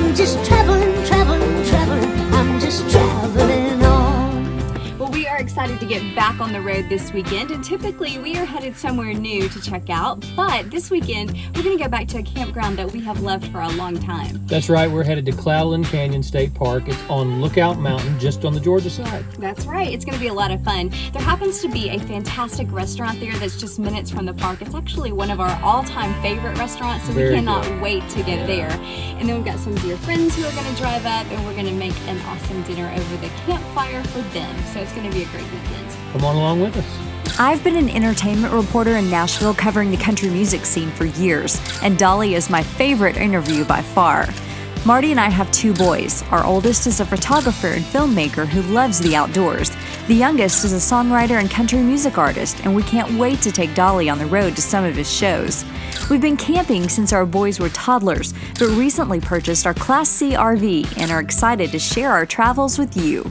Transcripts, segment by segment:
I'm just traveling, traveling, traveling. I'm just traveling on. Well, we are excited to get back on the road this weekend, and typically we are headed somewhere new to check out, but this weekend we're going to go back to a campground that we have loved for a long time. That's right, we're headed to Cloudland Canyon State Park. It's on Lookout Mountain, just on the Georgia side. That's right, it's going to be a lot of fun. There happens to be a fantastic restaurant there that's just minutes from the park. It's actually one of our all-time favorite restaurants, so we cannot wait to get there. And then we've got some dear friends who are going to drive up, and we're going to make an awesome dinner over the campfire for them. So it's going to be a great weekend. Come on along with us. I've been an entertainment reporter in Nashville covering the country music scene for years, and Dolly is my favorite interview by far. Marty and I have 2 boys. Our oldest is a photographer and filmmaker who loves the outdoors. The youngest is a songwriter and country music artist, and we can't wait to take Dolly on the road to some of his shows. We've been camping since our boys were toddlers, but recently purchased our Class C RV and are excited to share our travels with you.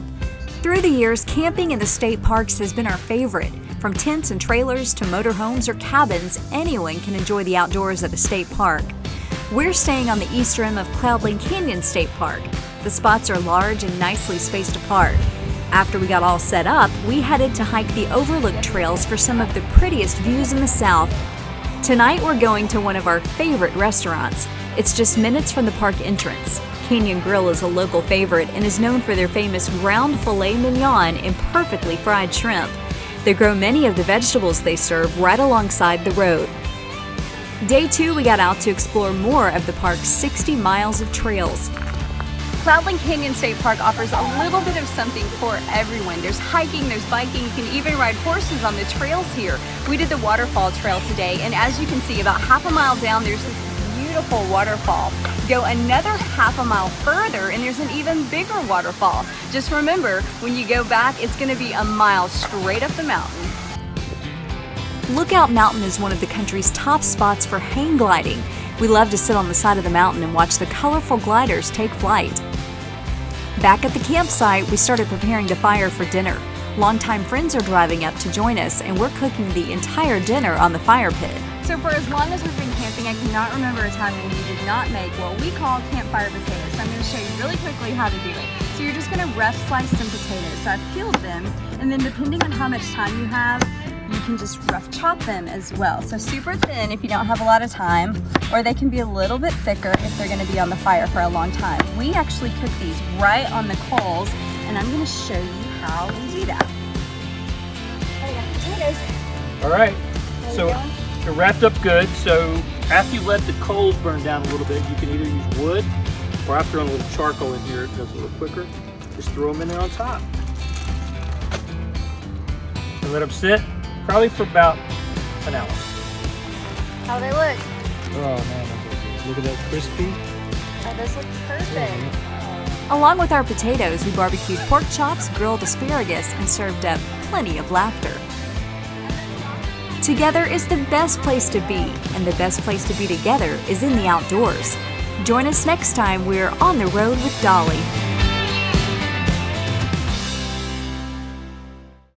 Through the years, camping in the state parks has been our favorite. From tents and trailers to motorhomes or cabins, anyone can enjoy the outdoors at a state park. We're staying on the east rim of Cloudland Canyon State Park. The spots are large and nicely spaced apart. After we got all set up, we headed to hike the Overlook trails for some of the prettiest views in the south. Tonight we're going to one of our favorite restaurants. It's just minutes from the park entrance. Canyon Grill is a local favorite and is known for their famous ground filet mignon and perfectly fried shrimp. They grow many of the vegetables they serve right alongside the road. Day 2, we got out to explore more of the park's 60 miles of trails. Cloudland Canyon State Park offers a little bit of something for everyone. There's hiking, there's biking, you can even ride horses on the trails here. We did the waterfall trail today, and as you can see, about half a mile down, there's this beautiful waterfall. Go another half a mile further and there's an even bigger waterfall. Just remember, when you go back, it's going to be a mile straight up the mountain. Lookout Mountain is one of the country's top spots for hang gliding. We love to sit on the side of the mountain and watch the colorful gliders take flight. Back at the campsite, we started preparing the fire for dinner. Longtime friends are driving up to join us, and we're cooking the entire dinner on the fire pit. So for as long as we've been camping, I cannot remember a time when we did not make what we call campfire potatoes. So I'm going to show you really quickly how to do it. So you're just going to rough slice some potatoes. So I've peeled them, and then depending on how much time you have, you can just rough chop them as well. So super thin if you don't have a lot of time, or they can be a little bit thicker if they're going to be on the fire for a long time. We actually cook these right on the coals, and I'm going to show you how we do that. I got potatoes. All right, so they're wrapped up good. So after you let the coals burn down a little bit, you can either use wood, or I've thrown a little charcoal in here, it goes a little quicker. Just throw them in there on top. And let them sit probably for about an hour. How do they look? Oh man, look at that crispy. Oh, this looks perfect. Along with our potatoes, we barbecued pork chops, grilled asparagus, and served up plenty of laughter. Together is the best place to be, and the best place to be together is in the outdoors. Join us next time we're on the road with Dolly.